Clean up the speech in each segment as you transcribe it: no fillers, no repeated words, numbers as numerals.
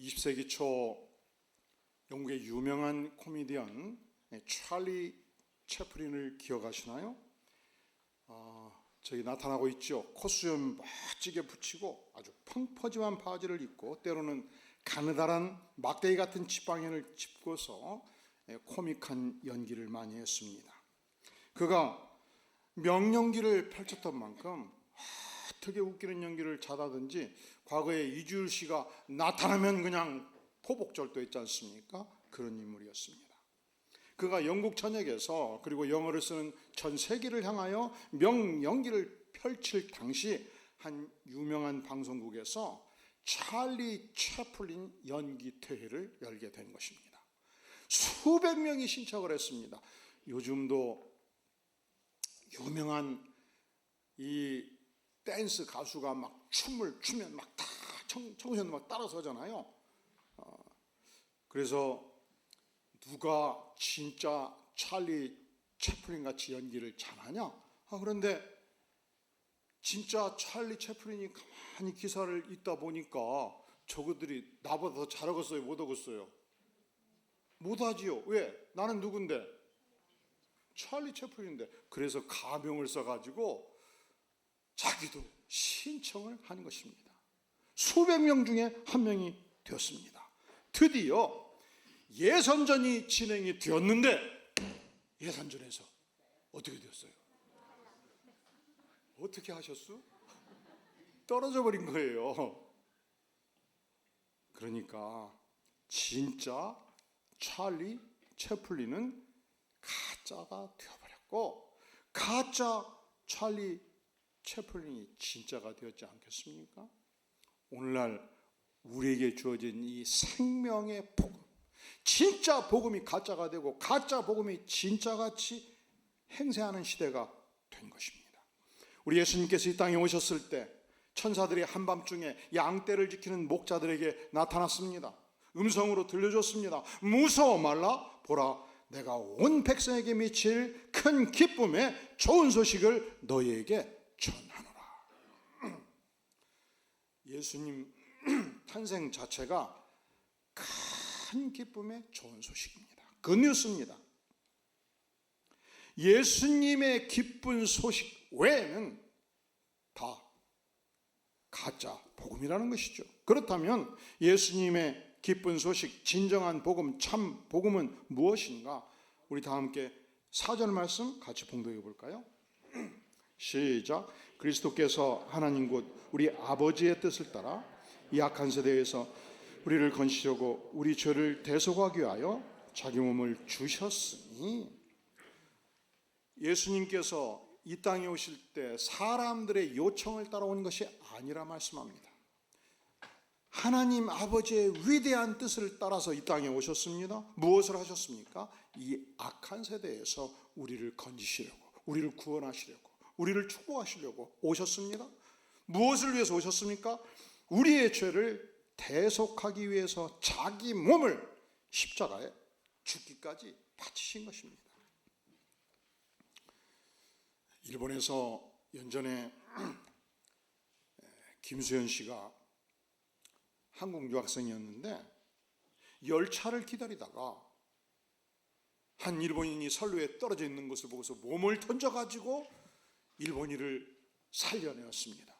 20세기 초 영국의 유명한 코미디언 찰리 채플린을 기억하시나요? 저기 나타나고 있죠. 콧수염 멋지게 붙이고 아주 펑퍼짐한 바지를 입고 때로는 가느다란 막대기 같은 지팡이를 짚고서 코믹한 연기를 많이 했습니다. 그가 명연기를 펼쳤던 만큼 어떻게 웃기는 연기를 잘하든지 과거에 이주일 씨가 나타나면 그냥 포복절도했지 않습니까? 그런 인물이었습니다. 그가 영국 전역에서 그리고 영어를 쓰는 전 세계를 향하여 명연기를 펼칠 당시 한 유명한 방송국에서 찰리 채플린 연기대회를 열게 된 것입니다. 수백 명이 신청을 했습니다. 요즘도 유명한 이 댄스 가수가 막 춤을 추면 막 다 청소년들 막 따라서잖아요. 그래서 누가 진짜 찰리 채플린 같이 연기를 잘하냐? 그런데 진짜 찰리 채플린이 가만히 기사를 읽다 보니까 저것들이 나보다 더 잘하겠어요? 못하겠어요? 못하지요. 왜? 나는 누군데? 찰리 채플린인데. 그래서 가명을 써가지고 자기도 신청을 하는 것입니다. 수백 명 중에 한 명이 되었습니다. 드디어 예선전이 진행이 되었는데 예선전에서 어떻게 되었어요? 어떻게 하셨어? 떨어져 버린 거예요. 그러니까 진짜 찰리 채플린은 가짜가 되어버렸고 가짜 찰리 채플린이 진짜가 되었지 않겠습니까? 오늘날 우리에게 주어진 이 생명의 복음, 진짜 복음이 가짜가 되고 가짜 복음이 진짜같이 행세하는 시대가 된 것입니다. 우리 예수님께서 이 땅에 오셨을 때 천사들이 한밤중에 양떼를 지키는 목자들에게 나타났습니다. 음성으로 들려줬습니다. 무서워 말라, 보라 내가 온 백성에게 미칠 큰 기쁨의 좋은 소식을 너희에게 전하노라. 예수님 탄생 자체가 큰 기쁨의 좋은 소식입니다. 굿뉴스입니다. 예수님의 기쁜 소식 외에는 다 가짜 복음이라는 것이죠. 그렇다면 예수님의 기쁜 소식, 진정한 복음, 참 복음은 무엇인가? 우리 다 함께 4절 말씀 같이 봉독해 볼까요? 시작. 그리스도께서 하나님 곧 우리 아버지의 뜻을 따라 이 악한 세대에서 우리를 건지려고 우리 죄를 대속하기 위하여 자기 몸을 주셨으니, 예수님께서 이 땅에 오실 때 사람들의 요청을 따라온 것이 아니라 말씀합니다. 하나님 아버지의 위대한 뜻을 따라서 이 땅에 오셨습니다. 무엇을 하셨습니까? 이 악한 세대에서 우리를 건지시려고, 우리를 구원하시려고, 우리를 축복하시려고 오셨습니다. 무엇을 위해서 오셨습니까? 우리의 죄를 대속하기 위해서 자기 몸을 십자가에 죽기까지 바치신 것입니다. 일본에서 연전에 김수현 씨가 한국 유학생이었는데 열차를 기다리다가 한 일본인이 선로에 떨어져 있는 것을 보고서 몸을 던져가지고 일본인을 살려내었습니다.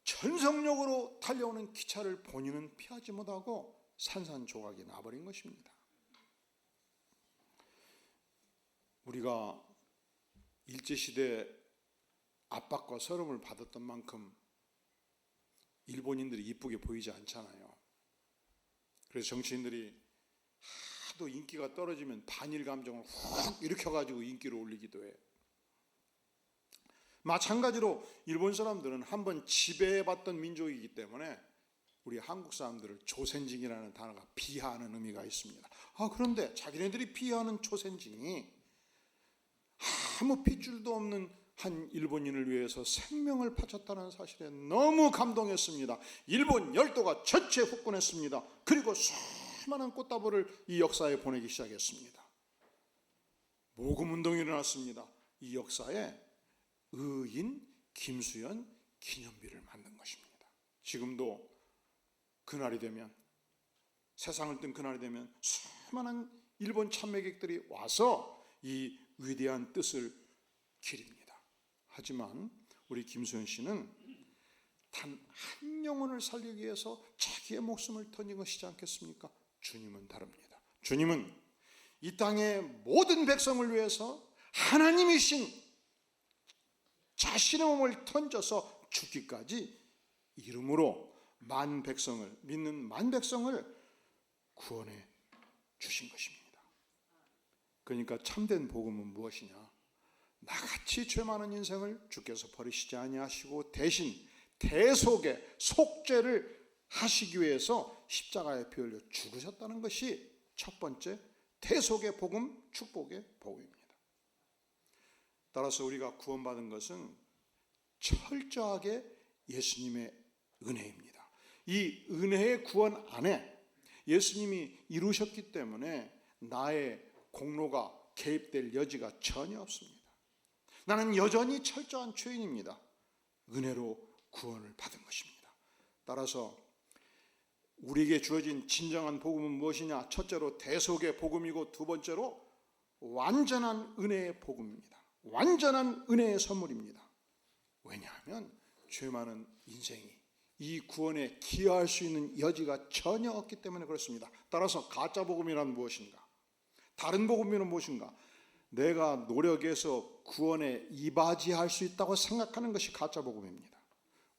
전속력으로 달려오는 기차를 본인은 피하지 못하고 산산조각이 나버린 것입니다. 우리가 일제시대 압박과 서름을 받았던 만큼 일본인들이 이쁘게 보이지 않잖아요. 그래서 정치인들이 하도 인기가 떨어지면 반일 감정을 훅 일으켜가지고 인기를 올리기도 해요. 마찬가지로 일본 사람들은 한번 지배해봤던 민족이기 때문에 우리 한국 사람들을 조센징이라는 단어가 비하하는 의미가 있습니다. 그런데 자기네들이 비하하는 조센징이 아무 핏줄도 없는 한 일본인을 위해서 생명을 바쳤다는 사실에 너무 감동했습니다. 일본 열도가 전체 후끈했습니다. 그리고 수많은 꽃다발을 이 역사에 보내기 시작했습니다. 모금운동이 일어났습니다. 이 역사에 의인 김수현 기념비를 만든 것입니다. 지금도 그날이 되면 세상을 뜬 그날이 되면 수많은 일본 참매객들이 와서 이 위대한 뜻을 기립니다. 하지만 우리 김소연 씨는 단 한 영혼을 살리기 위해서 자기의 목숨을 던진 것이지 않겠습니까? 주님은 다릅니다. 주님은 이 땅의 모든 백성을 위해서 하나님이신 자신의 몸을 던져서 죽기까지 이름으로 믿는 만 백성을 구원해 주신 것입니다. 그러니까 참된 복음은 무엇이냐? 나같이 죄 많은 인생을 주께서 버리시지 아니하시고 대신 대속의 속죄를 하시기 위해서 십자가에 피 흘려 죽으셨다는 것이 첫 번째 대속의 복음, 축복의 복음입니다. 따라서 우리가 구원받은 것은 철저하게 예수님의 은혜입니다. 이 은혜의 구원 안에 예수님이 이루셨기 때문에 나의 공로가 개입될 여지가 전혀 없습니다. 나는 여전히 철저한 죄인입니다. 은혜로 구원을 받은 것입니다. 따라서 우리에게 주어진 진정한 복음은 무엇이냐? 첫째로 대속의 복음이고 두 번째로 완전한 은혜의 복음입니다. 완전한 은혜의 선물입니다. 왜냐하면 죄 많은 인생이 이 구원에 기여할 수 있는 여지가 전혀 없기 때문에 그렇습니다. 따라서 가짜 복음이란 무엇인가? 다른 복음이란 무엇인가? 내가 노력해서 구원에 이바지할 수 있다고 생각하는 것이 가짜 복음입니다.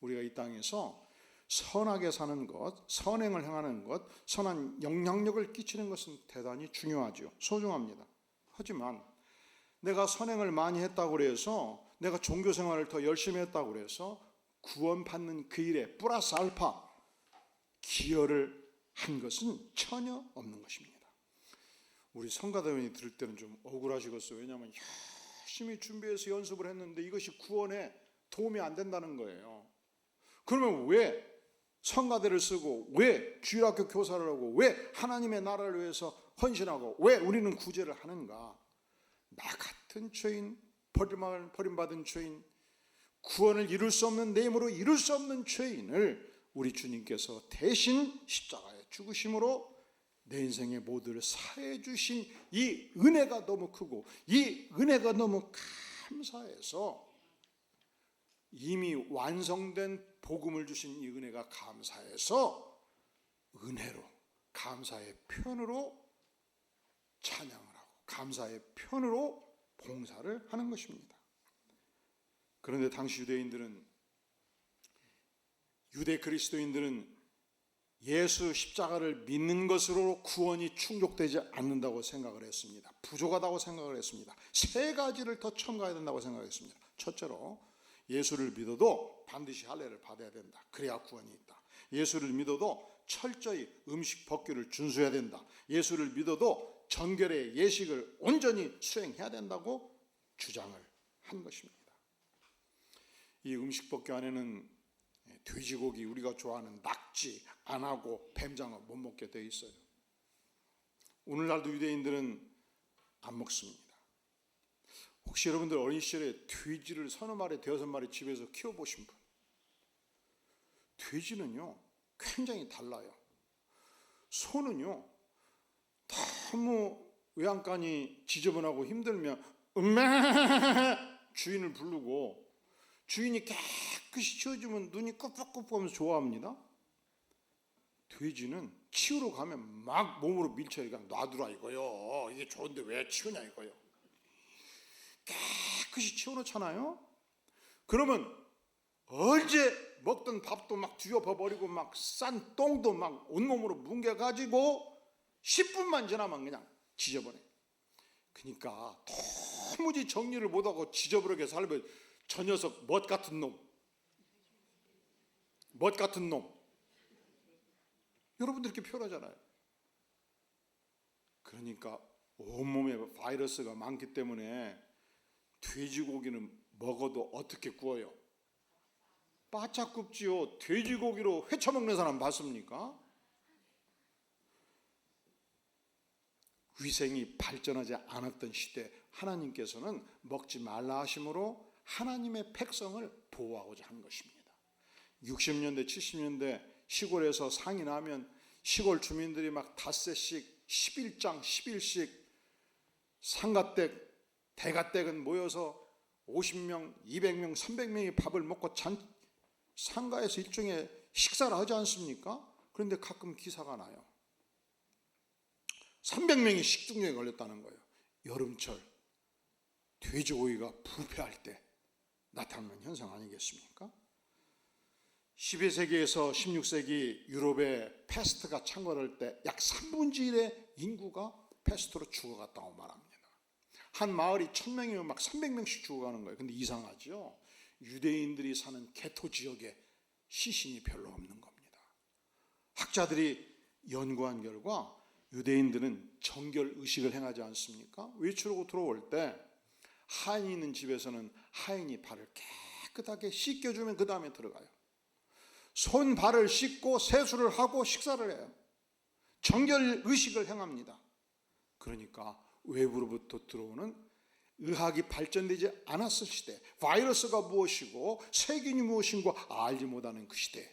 우리가 이 땅에서 선하게 사는 것, 선행을 행하는 것, 선한 영향력을 끼치는 것은 대단히 중요하죠. 소중합니다. 하지만 내가 선행을 많이 했다고 해서, 내가 종교 생활을 더 열심히 했다고 해서 구원받는 그 일에 플러스 알파 기여를 한 것은 전혀 없는 것입니다. 우리 성가대원이 들을 때는 좀 억울하시겠어요. 왜냐하면 열심히 준비해서 연습을 했는데 이것이 구원에 도움이 안 된다는 거예요. 그러면 왜 성가대를 쓰고, 왜 주일학교 교사를 하고, 왜 하나님의 나라를 위해서 헌신하고, 왜 우리는 구제를 하는가? 나 같은 죄인, 버림받은 죄인, 구원을 이룰 수 없는, 내 힘으로 이룰 수 없는 죄인을 우리 주님께서 대신 십자가에 죽으심으로 내 인생의 모두를 사해 주신 이 은혜가 너무 크고, 이 은혜가 너무 감사해서, 이미 완성된 복음을 주신 이 은혜가 감사해서 은혜로, 감사의 편으로 찬양을 하고 감사의 편으로 봉사를 하는 것입니다. 그런데 당시 유대 그리스도인들은 예수 십자가를 믿는 것으로 구원이 충족되지 않는다고 생각을 했습니다. 부족하다고 생각을 했습니다. 세 가지를 더 첨가해야 된다고 생각했습니다. 첫째로, 예수를 믿어도 반드시 할례를 받아야 된다. 그래야 구원이 있다. 예수를 믿어도 철저히 음식 법규를 준수해야 된다. 예수를 믿어도 정결의 예식을 온전히 수행해야 된다고 주장을 한 것입니다. 이 음식 법규 안에는 돼지고기, 우리가 좋아하는 낙지, 안하고 뱀장어 못 먹게 되어 있어요. 오늘날도 유대인들은 안 먹습니다. 혹시 여러분들 어린 시절에 돼지를 서너 마리, 대여섯 마리 집에서 키워보신 분? 돼지는요 굉장히 달라요. 소는요 너무 외양간이 지저분하고 힘들면 주인을 부르고, 주인이 깨끗이 치워주면 눈이 끄덕끄덕하면서 좋아합니다. 돼지는 치우러 가면 막 몸으로 밀쳐요. 그냥 놔두라 이거요. 이게 좋은데 왜 치우냐 이거요. 깨끗이 치워놓잖아요. 그러면 어제 먹던 밥도 막 뒤엎어버리고 막 싼 똥도 막 온몸으로 뭉개가지고 10분만 지나면 그냥 지저분해. 그러니까 도무지 정리를 못하고 지저분하게 살면 저 녀석 멋 같은 놈, 여러분들 이렇게 표현하잖아요. 그러니까 온몸에 바이러스가 많기 때문에 돼지고기는 먹어도 어떻게 구워요? 바짝 굽지요. 돼지고기로 회쳐 먹는 사람 봤습니까? 위생이 발전하지 않았던 시대, 하나님께서는 먹지 말라 하심으로 하나님의 백성을 보호하고자 한 것입니다. 60년대 70년대 시골에서 상이 나면 시골 주민들이 막 닷새씩 11장 10일씩 상가댁 대가댁은 모여서 50명 200명 300명이 밥을 먹고 상가에서 일종의 식사를 하지 않습니까? 그런데 가끔 기사가 나요. 300명이 식중독에 걸렸다는 거예요. 여름철 돼지고기가 부패할 때 나타나는 현상 아니겠습니까? 12세기에서 16세기 유럽의 패스트가 창궐할 때 약 3분의 1의 인구가 패스트로 죽어갔다고 말합니다. 한 마을이 1000명이면 막 300명씩 죽어가는 거예요. 근데 이상하죠? 유대인들이 사는 게토 지역에 시신이 별로 없는 겁니다. 학자들이 연구한 결과 유대인들은 정결 의식을 행하지 않습니까? 외출하고 들어올 때 하인이 있는 집에서는 하인이 발을 깨끗하게 씻겨주면 그 다음에 들어가요. 손 발을 씻고 세수를 하고 식사를 해요. 정결 의식을 행합니다. 그러니까 외부로부터 들어오는 의학이 발전되지 않았을 시대, 바이러스가 무엇이고 세균이 무엇인고 알지 못하는 그 시대,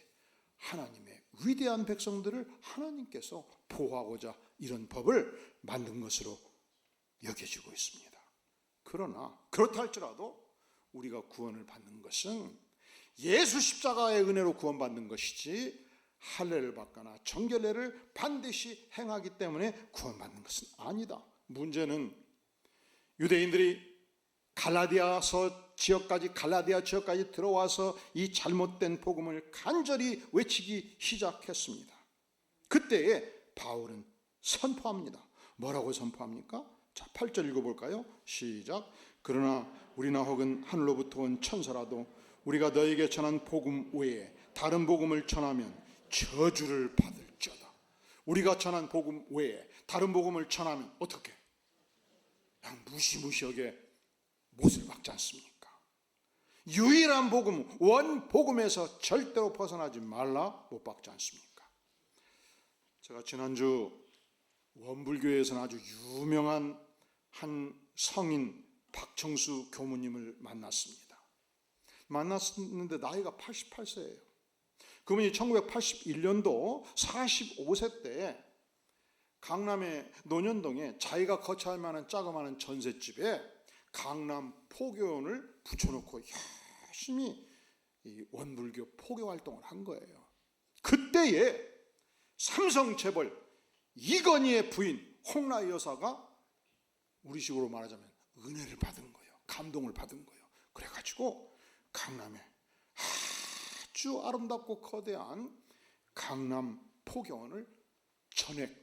하나님의 위대한 백성들을 하나님께서 보호하고자 이런 법을 만든 것으로 여겨지고 있습니다. 그러나 그렇다 할지라도 우리가 구원을 받는 것은 예수 십자가의 은혜로 구원받는 것이지 할례를 받거나 정결례를 반드시 행하기 때문에 구원받는 것은 아니다. 문제는 유대인들이 갈라디아 지역까지 들어와서 이 잘못된 복음을 간절히 외치기 시작했습니다. 그때에 바울은 선포합니다. 뭐라고 선포합니까? 자, 8절 읽어볼까요? 시작. 그러나 우리나 혹은 하늘로부터 온 천사라도 우리가 너에게 전한 복음 외에 다른 복음을 전하면 저주를 받을지어다. 우리가 전한 복음 외에 다른 복음을 전하면 어떻게? 그냥 무시무시하게 못을 박지 않습니까? 유일한 복음, 원 복음에서 절대로 벗어나지 말라 못 박지 않습니까? 제가 지난주 원불교회에서는 아주 유명한 한 성인 박청수 교무님을 만났는데 나이가 88세예요. 그분이 1981년도 45세 때 강남의 논현동에 자기가 거처할 만한 자그마한 전셋집에 강남 포교원을 붙여놓고 열심히 이 원불교 포교 활동을 한 거예요. 그때에 삼성 재벌 이건희의 부인 홍라희 여사가 우리식으로 말하자면 은혜를 받은 거예요. 감동을 받은 거예요. 그래가지고 강남에 아주 아름답고 거대한 강남 포교원을 전액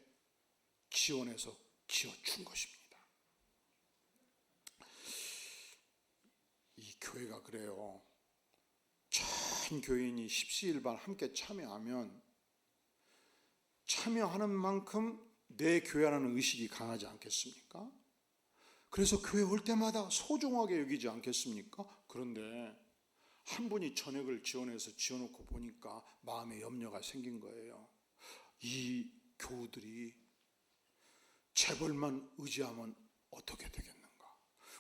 지원해서 지어준 것입니다. 이 교회가 그래요. 전 교인이 십시일반 함께 참여하는 만큼 내 교회라는 의식이 강하지 않겠습니까? 그래서 교회 올 때마다 소중하게 여기지 않겠습니까? 그런데 한 분이 전액을 지원해서 지어놓고 보니까 마음에 염려가 생긴 거예요. 이 교우들이 재벌만 의지하면 어떻게 되겠는가?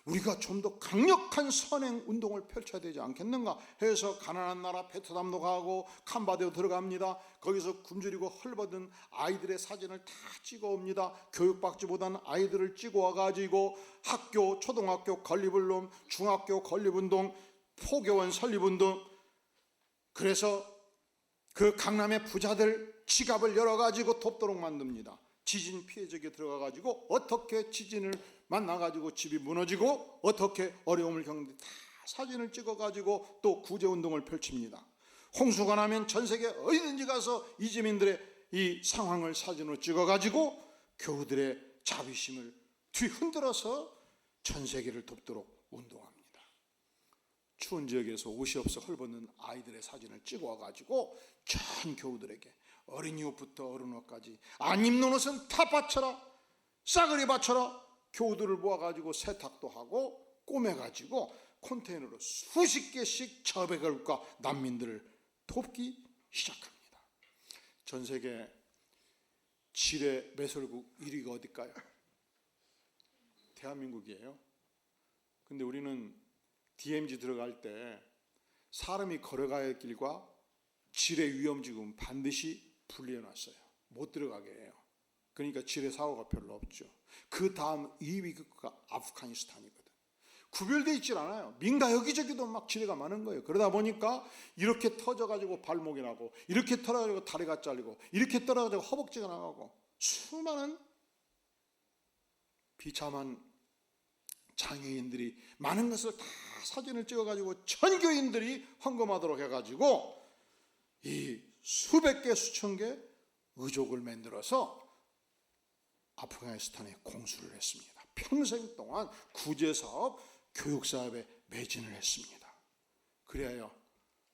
우리가 좀 더 강력한 선행 운동을 펼쳐야 되지 않겠는가 해서 가나안 나라 베트남도 가고 캄보디아도 들어갑니다. 거기서 굶주리고 헐벗은 아이들의 사진을 다 찍어옵니다. 교육받지 못한 아이들을 찍어와가지고 학교, 초등학교 건립운동, 중학교 건립운동, 포교원 설립운동, 그래서 그 강남의 부자들 지갑을 열어가지고 돕도록 만듭니다. 지진 피해지게 들어가가지고 어떻게 지진을 만나가지고 집이 무너지고 어떻게 어려움을 겪는지 다 사진을 찍어가지고 또 구제운동을 펼칩니다. 홍수가 나면 전 세계 어디든지 가서 이주민들의 이 상황을 사진으로 찍어가지고 교우들의 자비심을 뒤흔들어서 전 세계를 돕도록 운동합니다. 추운 지역에서 옷이 없어 헐벗는 아이들의 사진을 찍어와가지고 전 교우들에게 어린이 옷부터 어른옷까지 안 입는 옷은 다 바쳐라, 싸그리 바쳐라. 교우들을 모아가지고 세탁도 하고 꼬매가지고 컨테이너로 수십 개씩 저백을과 난민들을 돕기 시작합니다. 전 세계 지뢰 매설국 1위가 어딜까요? 대한민국이에요. 근데 우리는 DMZ 들어갈 때 사람이 걸어가야 할 길과 지뢰 위험지구는 반드시 분리해 놨어요. 못 들어가게 해요. 그러니까 지뢰 사고가 별로 없죠. 그 다음 2위가 아프가니스탄이거든. 구별되어 있질 않아요. 민가 여기저기도 막 지뢰가 많은 거예요. 그러다 보니까 이렇게 터져가지고 발목이 나고, 이렇게 터져가지고 다리가 잘리고, 이렇게 떨어져가지고 허벅지가 나가고, 수많은 비참한 장애인들이 많은 것을 다 사진을 찍어가지고 전 교인들이 헌금하도록 해가지고 이 수백 개 수천 개 의족을 만들어서 아프가니스탄에 공수를 했습니다. 평생 동안 구제사업, 교육사업에 매진을 했습니다. 그래야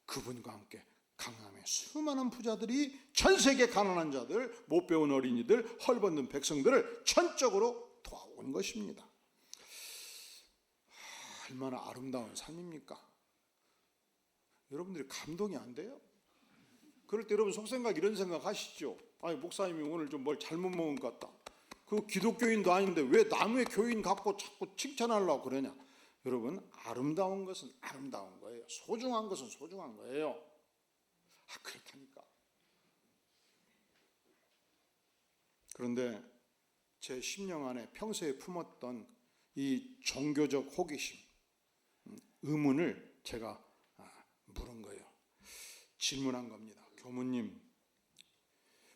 그분과 함께 강남의 수많은 부자들이 전 세계 가난한 자들, 못 배운 어린이들, 헐벗는 백성들을 전적으로 도와온 것입니다. 얼마나 아름다운 삶입니까? 여러분들이 감동이 안 돼요? 그럴 때 여러분 속생각 이런 생각 하시죠? 아니 목사님이 오늘 좀 뭘 잘못 먹은 것 같다. 그 기독교인도 아닌데 왜 남의 교인 갖고 자꾸 칭찬하려고 그러냐? 여러분 아름다운 것은 아름다운 거예요. 소중한 것은 소중한 거예요. 그렇다니까. 그런데 제 심령 안에 평소에 품었던 이 종교적 호기심, 의문을 제가 물은 거예요. 질문한 겁니다. 교무님,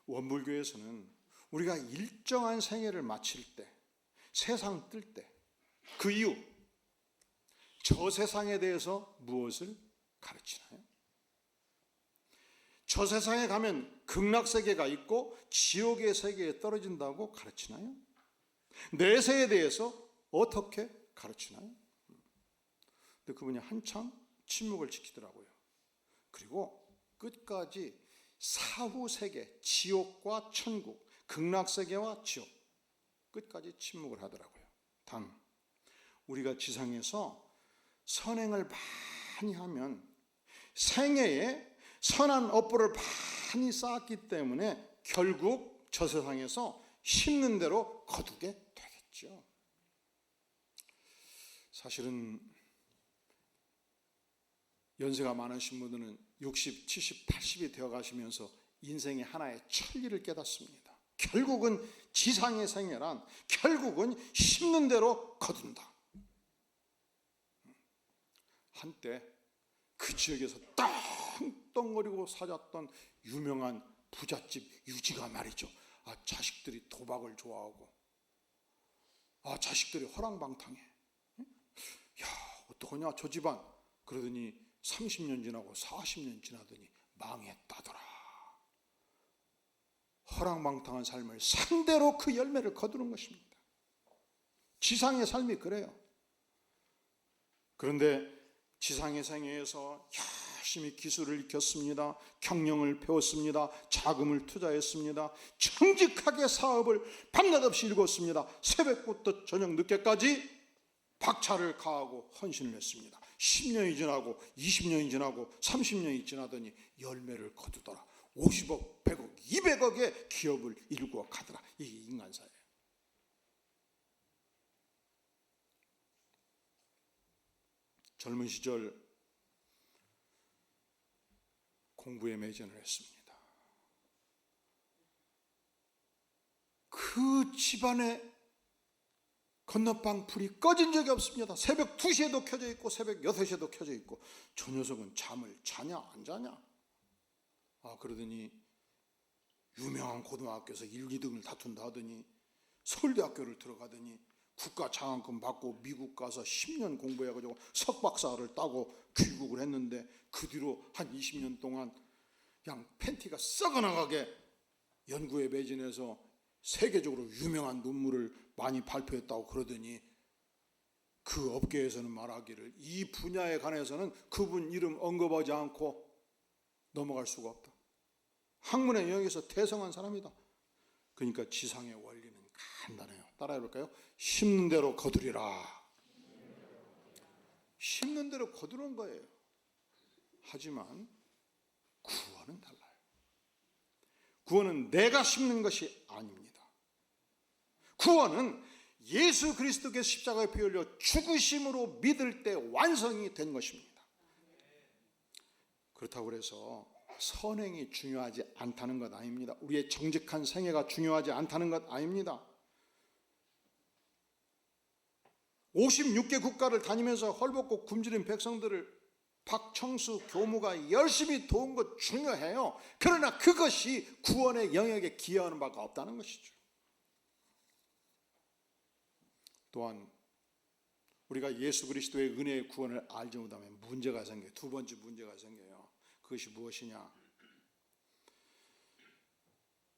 원불교에서는 우리가 일정한 생애를 마칠 때, 세상 뜰 때, 그 이후 저 세상에 대해서 무엇을 가르치나요? 저 세상에 가면 극락세계가 있고 지옥의 세계에 떨어진다고 가르치나요? 내세에 대해서 어떻게 가르치나요? 근데 그분이 한참 침묵을 지키더라고요. 그리고 끝까지 사후세계, 지옥과 천국, 극락세계와 지옥, 끝까지 침묵을 하더라고요. 단 우리가 지상에서 선행을 많이 하면 생애에 선한 업보를 많이 쌓았기 때문에 결국 저 세상에서 심는 대로 거두게 되겠죠. 사실은 연세가 많으신 분들은 60, 70, 80이 되어 가시면서 인생의 하나의 천리를 깨닫습니다. 결국은 지상의 생애란 결국은 심는 대로 거둔다. 한때 그 지역에서 떵떵거리고 살았던 유명한 부잣집 유지가 말이죠. 자식들이 도박을 좋아하고, 자식들이 허랑방탕해. 야, 어떡하냐 저 집안. 그러더니 30년 지나고 40년 지나더니 망했다더라. 허랑방탕한 삶을 상대로 그 열매를 거두는 것입니다. 지상의 삶이 그래요. 그런데 지상의 생애에서 열심히 기술을 익혔습니다. 경영을 배웠습니다. 자금을 투자했습니다. 정직하게 사업을 밤낮 없이 읽었습니다. 새벽부터 저녁 늦게까지 박차를 가하고 헌신을 했습니다. 10년이 지나고 20년이 지나고 30년이 지나더니 열매를 거두더라. 50억, 100억, 200억의 기업을 이루고 가더라. 이게 인간사예요. 젊은 시절 공부에 매진을 했습니다. 그 집안에 건너방 불이 꺼진 적이 없습니다. 새벽 2시에도 켜져 있고 새벽 6시에도 켜져 있고 저 녀석은 잠을 자냐 안 자냐. 그러더니 유명한 고등학교에서 1, 2등을 다툰다 하더니 서울대학교를 들어가더니 국가 장학금 받고 미국 가서 10년 공부해가지고 석박사를 따고 귀국을 했는데 그 뒤로 한 20년 동안 그냥 팬티가 썩어나가게 연구에 매진해서 세계적으로 유명한 논문을 많이 발표했다고 그러더니 그 업계에서는 말하기를 이 분야에 관해서는 그분 이름 언급하지 않고 넘어갈 수가 없다. 학문의 영역에서 대성한 사람이다. 그러니까 지상의 원리는 간단해요. 따라해볼까요? 심는 대로 거두리라. 심는 대로 거두는 거예요. 하지만 구원은 달라요. 구원은 내가 심는 것이 아닙니다. 구원은 예수 그리스도께서 십자가에 피 흘려 죽으심으로 믿을 때 완성이 된 것입니다. 그렇다고 해서 선행이 중요하지 않다는 것 아닙니다. 우리의 정직한 생애가 중요하지 않다는 것 아닙니다. 56개 국가를 다니면서 헐벗고 굶주린 백성들을 박청수 교무가 열심히 도운 것 중요해요. 그러나 그것이 구원의 영역에 기여하는 바가 없다는 것이죠. 또한 우리가 예수 그리스도의 은혜의 구원을 알지 못하면 문제가 생겨요. 두 번째 문제가 생겨요. 그것이 무엇이냐?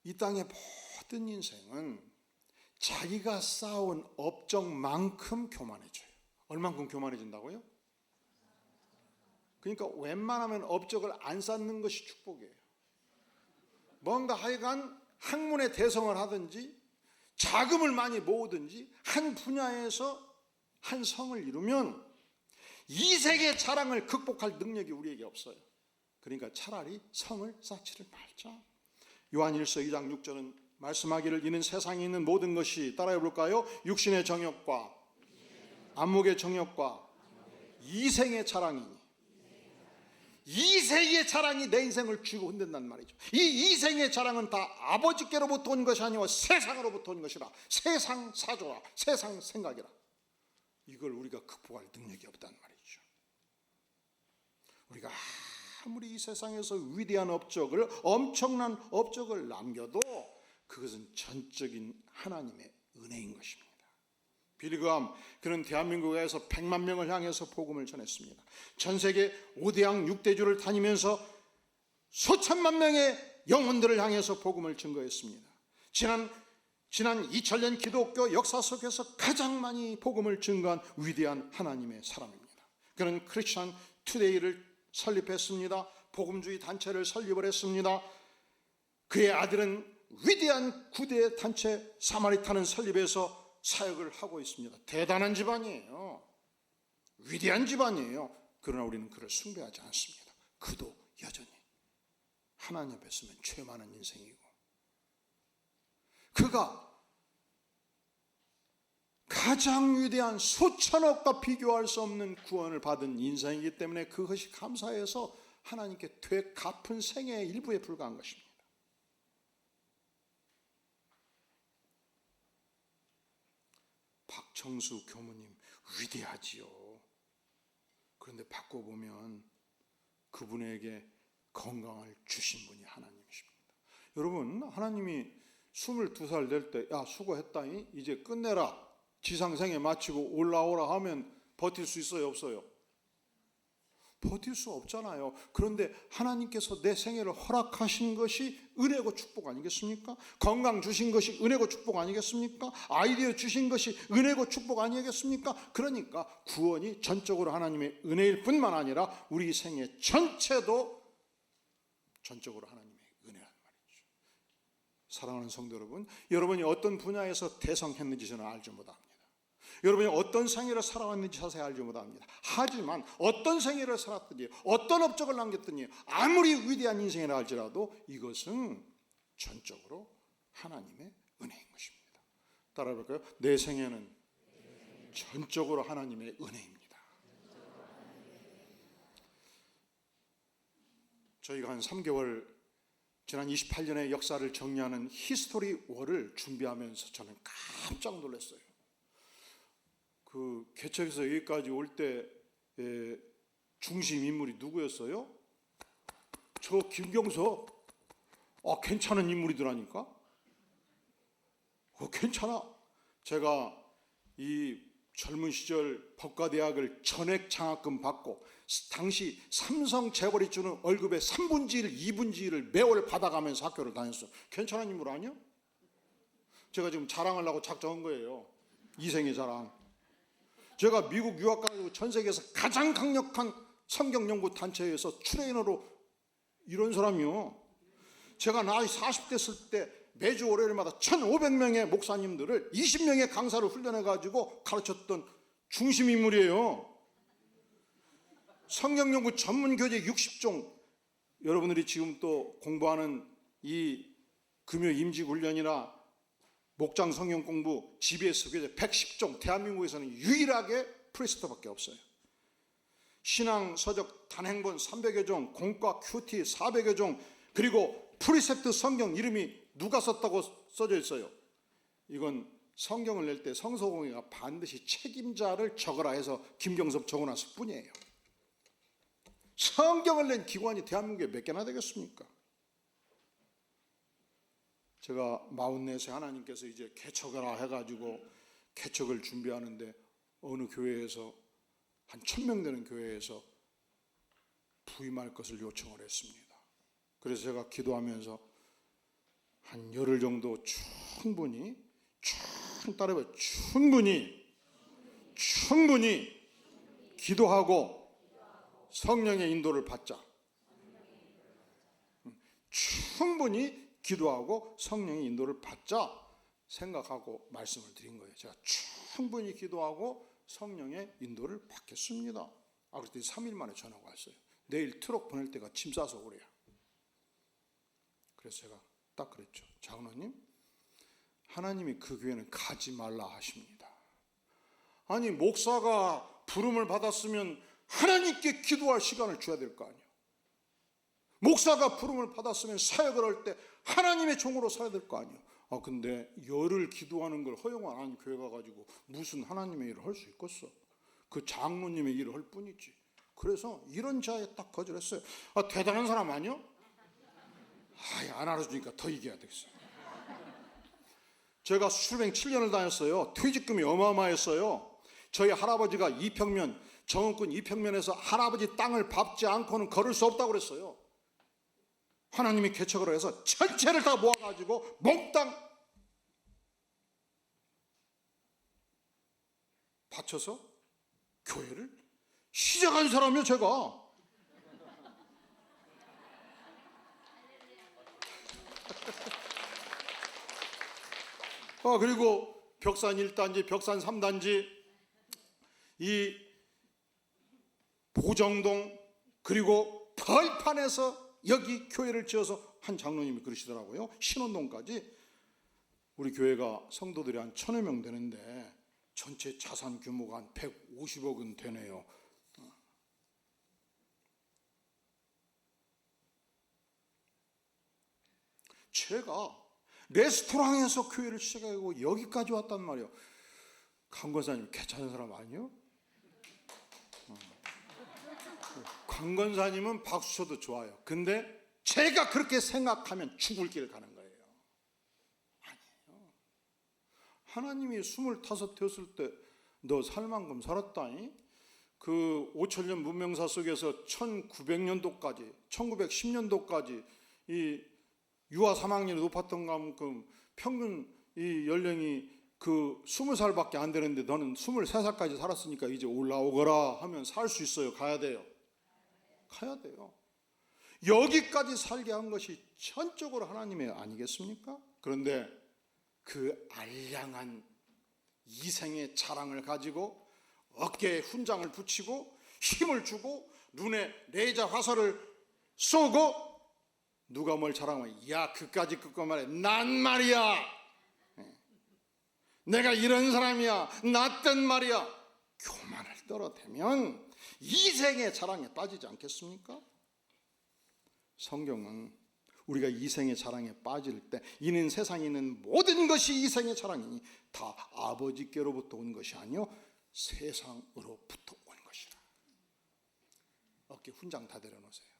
이 땅의 모든 인생은 자기가 쌓아온 업적만큼 교만해져요. 얼만큼 교만해진다고요? 그러니까 웬만하면 업적을 안 쌓는 것이 축복이에요. 뭔가 하여간 학문의 대성을 하든지 자금을 많이 모으든지 한 분야에서 한 성을 이루면 이 세계 자랑을 극복할 능력이 우리에게 없어요. 그러니까 차라리 성을 쌓지를 말자. 요한일서 2장 6절은 말씀하기를 이는 세상에 있는 모든 것이 따라해 볼까요? 육신의 정욕과 안목의 정욕과 이생의 자랑이니, 이생의 자랑이 내 인생을 쥐고 흔든단 말이죠. 이 이생의 자랑은 다 아버지께로부터 온 것이 아니고 세상으로부터 온 것이라. 세상 사조라, 세상 생각이라. 이걸 우리가 극복할 능력이 없단 말이죠. 우리가 아무리 이 세상에서 위대한 업적을, 엄청난 업적을 남겨도 그것은 전적인 하나님의 은혜인 것입니다. 빌리그함, 그는 대한민국에서 100만 명을 향해서 복음을 전했습니다. 전 세계 5대양 6대주를 다니면서 수천만 명의 영혼들을 향해서 복음을 증거했습니다. 지난 2000년 기독교 역사 속에서 가장 많이 복음을 증거한 위대한 하나님의 사람입니다. 그는 크리스천 투데이를 설립했습니다. 복음주의 단체를 설립을 했습니다. 그의 아들은 위대한 구대 단체 사마리탄을 설립해서 사역을 하고 있습니다. 대단한 집안이에요. 위대한 집안이에요. 그러나 우리는 그를 숭배하지 않습니다. 그도 여전히 하나님 앞에 서면 죄 많은 인생이고, 그가 가장 위대한 수천억과 비교할 수 없는 구원을 받은 인생이기 때문에 그것이 감사해서 하나님께 되갚은 생애의 일부에 불과한 것입니다. 박청수 교무님 위대하지요. 그런데 바꿔보면 그분에게 건강을 주신 분이 하나님이십니다. 여러분, 하나님이 22살 될 때 야 수고했다니 이제 끝내라, 지상생애 마치고 올라오라 하면 버틸 수 있어요, 없어요? 버틸 수 없잖아요. 그런데 하나님께서 내 생애를 허락하신 것이 은혜고 축복 아니겠습니까? 건강 주신 것이 은혜고 축복 아니겠습니까? 아이디어 주신 것이 은혜고 축복 아니겠습니까? 그러니까 구원이 전적으로 하나님의 은혜일 뿐만 아니라 우리 생애 전체도 전적으로 하나님의 은혜란 말이죠. 사랑하는 성도 여러분, 여러분이 어떤 분야에서 대성했는지 저는 알지 못합니다. 여러분이 어떤 생애를 살아왔는지 자세히 알지 못합니다. 하지만 어떤 생애를 살았든지 어떤 업적을 남겼든지 아무리 위대한 인생이라 할지라도 이것은 전적으로 하나님의 은혜인 것입니다. 따라해 볼까요? 내 생애는 전적으로 하나님의 은혜입니다. 저희가 한 3개월 지난 28년의 역사를 정리하는 히스토리 월을 준비하면서 저는 깜짝 놀랐어요. 그 개척에서 여기까지 올 때 중심 인물이 누구였어요? 저 김경석. 괜찮은 인물이더라니까. 괜찮아. 제가 이 젊은 시절 법과대학을 전액 장학금 받고 당시 삼성 재벌이 주는 월급의 3분의 1, 2분의 1을 매월 받아가면서 학교를 다녔어요. 괜찮은 인물 아니야? 제가 지금 자랑하려고 작정한 거예요. 이생의 자랑. 제가 미국 유학 가서 전 세계에서 가장 강력한 성경 연구 단체에서 트레이너로 이런 사람이요. 제가 나이 40대 됐을 때 매주 월요일마다 1,500명의 목사님들을 20명의 강사를 훈련해 가지고 가르쳤던 중심 인물이에요. 성경 연구 전문 교재 60종, 여러분들이 지금 또 공부하는 이 금요 임직 훈련이나 목장 성경 공부 GBS 교재 110종, 대한민국에서는 유일하게 프리스토밖에 없어요. 신앙 서적 단행본 300여 종, 공과 큐티 400여 종, 그리고 프리셉트 성경 이름이 누가 썼다고 써져 있어요. 이건 성경을 낼 때 성서공회가 반드시 책임자를 적어라 해서 김경섭 적어놨을 뿐이에요. 성경을 낸 기관이 대한민국에 몇 개나 되겠습니까? 제가 44세 하나님께서 이제 개척하라 해가지고 개척을 준비하는데 어느 교회에서 한 1000명 되는 교회에서 부임할 것을 요청을 했습니다. 그래서 제가 기도하면서 한 열흘 정도 충분히 기도하고 성령의 인도를 받자. 충분히 기도하고 성령의 인도를 받자 생각하고 말씀을 드린 거예요. 제가 충분히 기도하고 성령의 인도를 받겠습니다. 그랬더니 3일 만에 전화가 왔어요. 내일 트럭 보낼 때가 짐 싸서 오래요. 그래서 제가 딱 그랬죠. 장로님, 하나님이 그 교회는 가지 말라 하십니다. 아니, 목사가 부름을 받았으면 하나님께 기도할 시간을 줘야 될 거 아니에요. 목사가 부름을 받았으면 사역을 할 때 하나님의 종으로 살아야 될 거 아니에요. 근데 열흘 기도하는 걸 허용 안 하는 교회 가가지고 무슨 하나님의 일을 할 수 있겠어? 그 장로님의 일을 할 뿐이지. 그래서 이런 자에 딱 거절했어요. 대단한 사람 아니요? 안 알아주니까 더 얘기해야 되겠어. 제가 수출뱅 7년을 다녔어요. 퇴직금이 어마어마했어요. 저희 할아버지가 이평면, 정은군 이평면에서 할아버지 땅을 밟지 않고는 걸을 수 없다고 그랬어요. 하나님이 개척을 해서 전체를 다 모아가지고 몽땅 바쳐서 교회를 시작한 사람이요, 제가. 그리고 벽산 1단지, 벽산 3단지, 이 보정동, 그리고 벌판에서 여기 교회를 지어서 한 장로님이 그러시더라고요. 신원동까지. 우리 교회가 성도들이 한 1000여 명 되는데 전체 자산 규모가 한 150억은 되네요. 제가 레스토랑에서 교회를 시작하고 여기까지 왔단 말이에요. 강권사님 괜찮은 사람 아니요? 강권사님은 박수 쳐도 좋아요. 근데 제가 그렇게 생각하면 죽을 길 가는 거예요. 아니에요. 하나님이 25 되었을 때 너 살만큼 살았다니? 그 5000년 문명사 속에서 1900년도까지 1910년도까지 이 유아 사망률이 높았던 만큼 평균 이 연령이 그 20살밖에 안 되는데 너는 23살까지 살았으니까 이제 올라오거라 하면 살 수 있어요? 가야 돼요? 가야 돼요. 여기까지 살게 한 것이 전적으로 하나님의 아니겠습니까? 그런데 그 알량한 이생의 자랑을 가지고 어깨에 훈장을 붙이고 힘을 주고 눈에 레이저 화살을 쏘고 누가 뭘 자랑하면 야 그까짓 것만 말해. 난 말이야, 내가 이런 사람이야, 낫단 말이야. 교만을 떨어대면 이생의 자랑에 빠지지 않겠습니까? 성경은 우리가 이생의 자랑에 빠질 때 이는 세상에 있는 모든 것이 이생의 자랑이니 다 아버지께로부터 온 것이 아니요 세상으로부터 온 것이라. 어깨 훈장 다 내려놓으세요.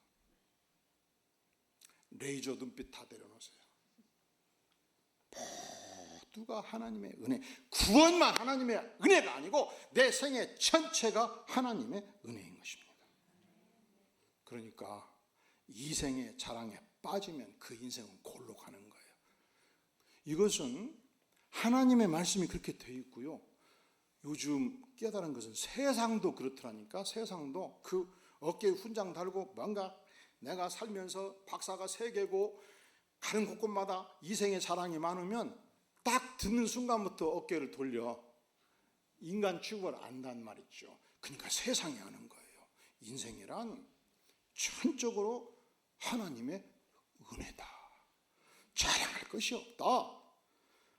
레이저 눈빛 다 내려놓으세요. 모두가 하나님의 은혜, 구원만 하나님의 은혜가 아니고 내 생애 전체가 하나님의 은혜인 것입니다. 그러니까 이생의 자랑에 빠지면 그 인생은 골로 가는 거예요. 이것은 하나님의 말씀이 그렇게 되어 있고요. 요즘 깨달은 것은 세상도 그렇더라니까. 세상도 그 어깨에 훈장 달고 뭔가 내가 살면서 박사가 3개고 가는 곳곳마다 이생의 자랑이 많으면 딱 듣는 순간부터 어깨를 돌려 인간 취급을 안단 말이죠. 그러니까 세상이 하는 거예요. 인생이란 전적으로 하나님의 은혜다. 자랑할 것이 없다.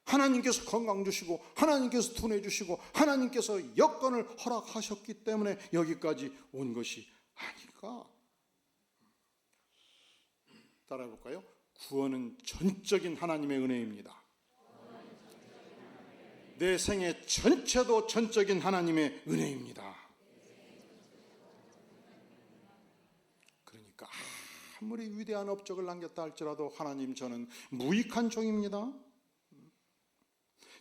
하나님께서 건강 주시고 하나님께서 둔해 주시고 하나님께서 여건을 허락하셨기 때문에 여기까지 온 것이 아닐까? 따라해 볼까요? 구원은 전적인 하나님의 은혜입니다. 내 생애 전체도 전적인 하나님의 은혜입니다. 그러니까 아무리 위대한 업적을 남겼다 할지라도 하나님, 저는 무익한 종입니다.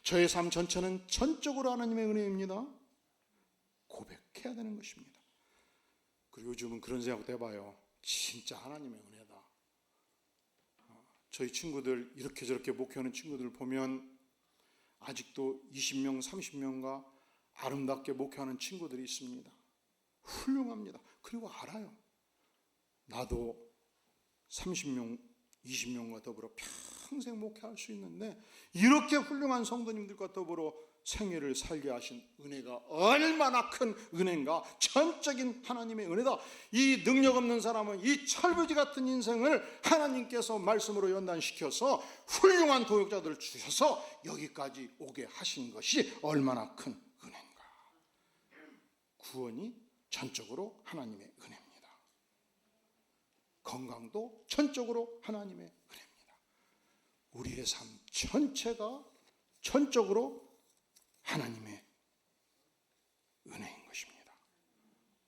저의 삶 전체는 전적으로 하나님의 은혜입니다. 고백해야 되는 것입니다. 그리고 요즘은 그런 생각도 해봐요. 진짜 하나님의 은혜다. 저희 친구들, 이렇게 저렇게 목회하는 친구들 보면 아직도 20명, 30명과 아름답게 목회하는 친구들이 있습니다. 훌륭합니다. 그리고 알아요. 나도 30명, 20명과 더불어 평생 목회할 수 있는데 이렇게 훌륭한 성도님들과 더불어 생애를 살게 하신 은혜가 얼마나 큰 은혜인가. 전적인 하나님의 은혜다. 이 능력 없는 사람은 이 철부지 같은 인생을 하나님께서 말씀으로 연단시켜서 훌륭한 도역자들을 주셔서 여기까지 오게 하신 것이 얼마나 큰 은혜인가. 구원이 전적으로 하나님의 은혜입니다. 건강도 전적으로 하나님의 은혜입니다. 우리의 삶 전체가 전적으로 하나님의 은혜인 것입니다.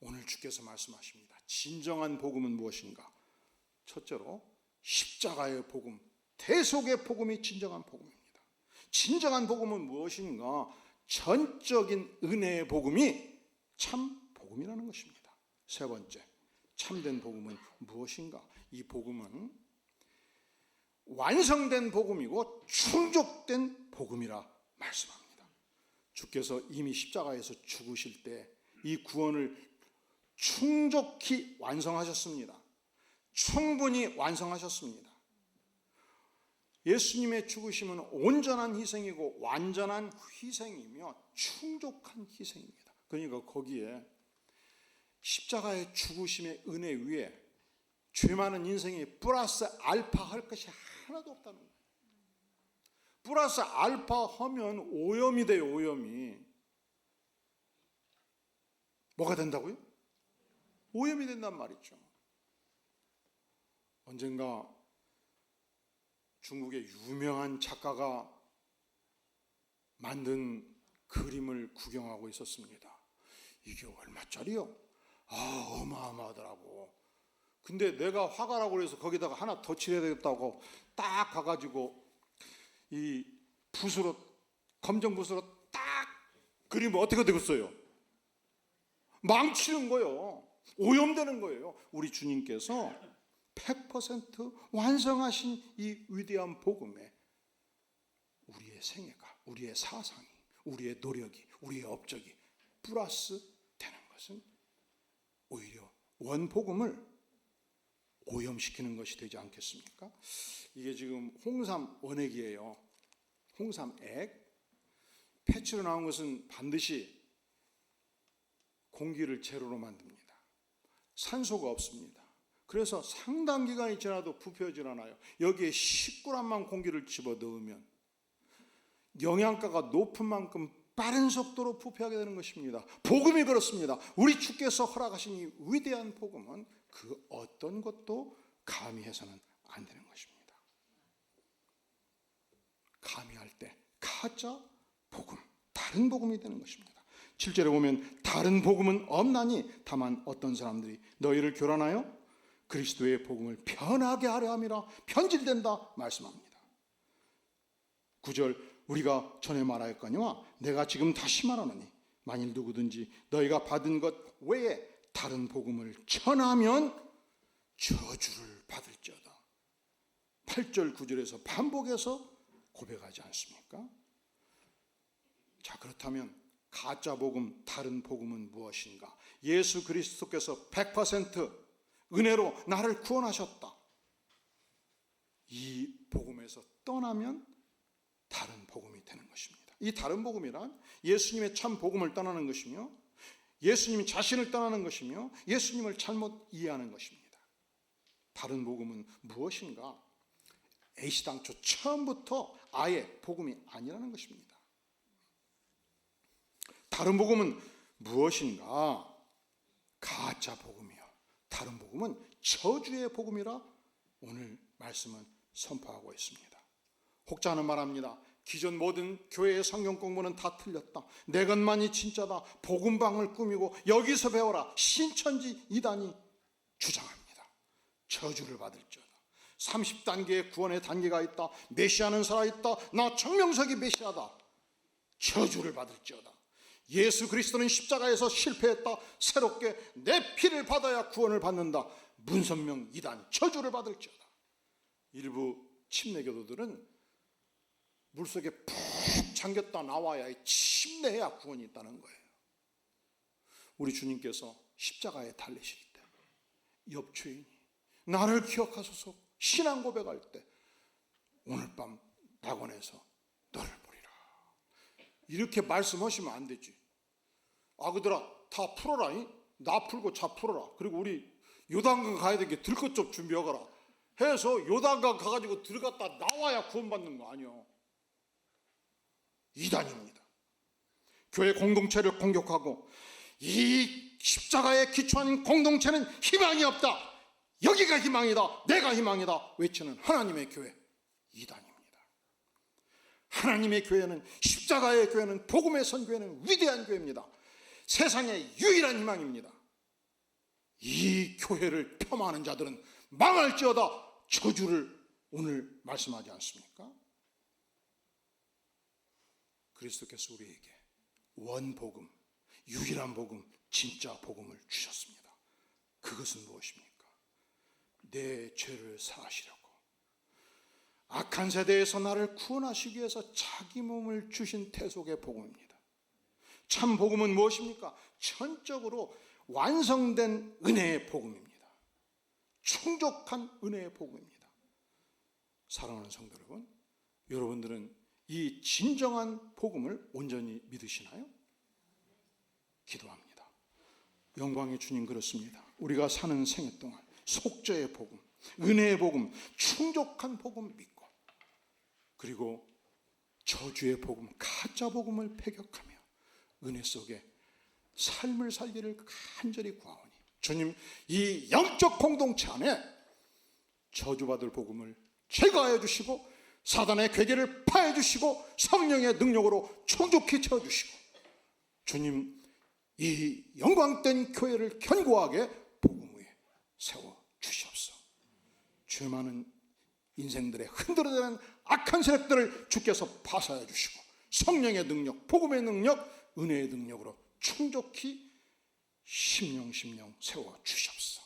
오늘 주께서 말씀하십니다. 진정한 복음은 무엇인가? 첫째로 십자가의 복음, 대속의 복음이 진정한 복음입니다. 진정한 복음은 무엇인가? 전적인 은혜의 복음이 참 복음이라는 것입니다. 세 번째, 참된 복음은 무엇인가? 이 복음은 완성된 복음이고 충족된 복음이라 말씀합니다. 주께서 이미 십자가에서 죽으실 때 이 구원을 충족히 완성하셨습니다. 충분히 완성하셨습니다. 예수님의 죽으심은 온전한 희생이고 완전한 희생이며 충족한 희생입니다. 그러니까 거기에 십자가의 죽으심의 은혜 위에 죄 많은 인생이 플러스 알파 할 것이 하나도 없다는 거예요. 플러스 알파 하면 오염이 돼요. 오염이. 뭐가 된다고요? 오염이 된단 말이죠. 언젠가 중국의 유명한 작가가 만든 그림을 구경하고 있었습니다. 이게 얼마짜리요? 어마어마하더라고. 근데 내가 화가라고 해서 거기다가 하나 더 칠해야 되겠다고 딱 가가지고 이 붓으로, 검정 붓으로 딱 그리면 어떻게 되겠어요? 망치는 거예요. 오염되는 거예요. 우리 주님께서 100% 완성하신 이 위대한 복음에 우리의 생애가, 우리의 사상이, 우리의 노력이, 우리의 업적이 플러스 되는 것은 오히려 원복음을 오염시키는 것이 되지 않겠습니까? 이게 지금 홍삼 원액이에요. 홍삼액. 패치로 나온 것은 반드시 공기를 제로로 만듭니다. 산소가 없습니다. 그래서 상당 기간이 지나도 부패하지 않아요. 여기에 10g만 공기를 집어넣으면 영양가가 높은 만큼 빠른 속도로 부패하게 되는 것입니다. 복음이 그렇습니다. 우리 주께서 허락하신 이 위대한 복음은 그 어떤 것도 가미해서는 안 되는 것입니다. 가미할 때 가짜 복음, 다른 복음이 되는 것입니다. 7절에 보면 다른 복음은 없나니 다만 어떤 사람들이 너희를 교란하여 그리스도의 복음을 편하게 하려 함이라 편질된다 말씀합니다. 9절 우리가 전에 말하였거니와 내가 지금 다시 말하노니 만일 누구든지 너희가 받은 것 외에 다른 복음을 전하면 저주를 받을지어다. 8절 9절에서 반복해서 고백하지 않습니까? 자, 그렇다면 가짜 복음, 다른 복음은 무엇인가? 예수 그리스도께서 100% 은혜로 나를 구원하셨다. 이 복음에서 떠나면 다른 복음이 되는 것입니다. 이 다른 복음이란 예수님의 참 복음을 떠나는 것이며 예수님 자신을 떠나는 것이며 예수님을 잘못 이해하는 것입니다. 다른 복음은 무엇인가? 애시당초 처음부터 아예 복음이 아니라는 것입니다. 다른 복음은 무엇인가? 가짜 복음이요. 다른 복음은 저주의 복음이라 오늘 말씀은 선포하고 있습니다. 혹자는 말합니다. 기존 모든 교회의 성경 공부는 다 틀렸다. 내 것만이 진짜다. 복음방을 꾸미고 여기서 배워라. 신천지 이단이 주장합니다. 저주를 받을지어다. 30단계의 구원의 단계가 있다. 메시아는 살아있다. 나 정명석이 메시아다. 저주를 받을지어다. 예수 그리스도는 십자가에서 실패했다. 새롭게 내 피를 받아야 구원을 받는다. 문선명 이단 저주를 받을지어다. 일부 침례교도들은 물속에 푹 잠겼다 나와야 침례해야 구원이 있다는 거예요. 우리 주님께서 십자가에 달리실 때 옆주인이 나를 기억하소서 신앙 고백할 때 오늘 밤 낙원에서 너를 보리라 이렇게 말씀하시면 안 되지. 아그들아 다 풀어라. 나 풀고 자 풀어라. 그리고 우리 요단강 가야 되게 들것 좀 준비하거라 해서 요단강 가가지고 들어갔다 나와야 구원받는 거 아니야. 이단입니다. 교회 공동체를 공격하고 이 십자가에 기초한 공동체는 희망이 없다. 여기가 희망이다. 내가 희망이다. 외치는 하나님의 교회 이단입니다. 하나님의 교회는 십자가의 교회는 복음의 선교회는 위대한 교회입니다. 세상의 유일한 희망입니다. 이 교회를 폄하하는 자들은 망할지어다 저주를 오늘 말씀하지 않습니까? 그리스도께서 우리에게 원복음, 유일한 복음, 진짜 복음을 주셨습니다. 그것은 무엇입니까? 내 죄를 사하시려고 악한 세대에서 나를 구원하시기 위해서 자기 몸을 주신 태속의 복음입니다. 참 복음은 무엇입니까? 전적으로 완성된 은혜의 복음입니다. 충족한 은혜의 복음입니다. 사랑하는 성도 여러분, 여러분들은 이 진정한 복음을 온전히 믿으시나요? 기도합니다. 영광의 주님 그렇습니다. 우리가 사는 생애 동안 속죄의 복음, 은혜의 복음, 충족한 복음 믿고 그리고 저주의 복음, 가짜 복음을 배격하며 은혜 속에 삶을 살기를 간절히 구하오니 주님 이 영적 공동체 안에 저주받을 복음을 제거하여 주시고 사단의 괴계를 파해 주시고 성령의 능력으로 충족히 채워주시고 주님 이 영광된 교회를 견고하게 복음 위에 세워주시옵소서. 죄 많은 인생들의 흔들어대는 악한 세력들을 주께서 파사해 주시고 성령의 능력, 복음의 능력, 은혜의 능력으로 충족히 심령 세워주시옵소서.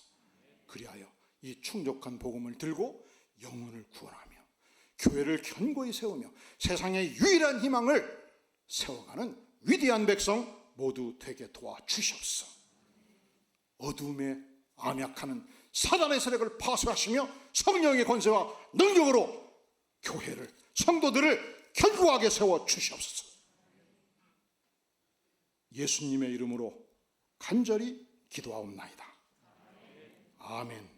그리하여 이 충족한 복음을 들고 영혼을 구원하며 교회를 견고히 세우며 세상의 유일한 희망을 세워가는 위대한 백성 모두 되게 도와주시옵소서. 어둠에 암약하는 사단의 세력을 파쇄하시며 성령의 권세와 능력으로 교회를 성도들을 견고하게 세워주시옵소서. 예수님의 이름으로 간절히 기도하옵나이다. 아멘.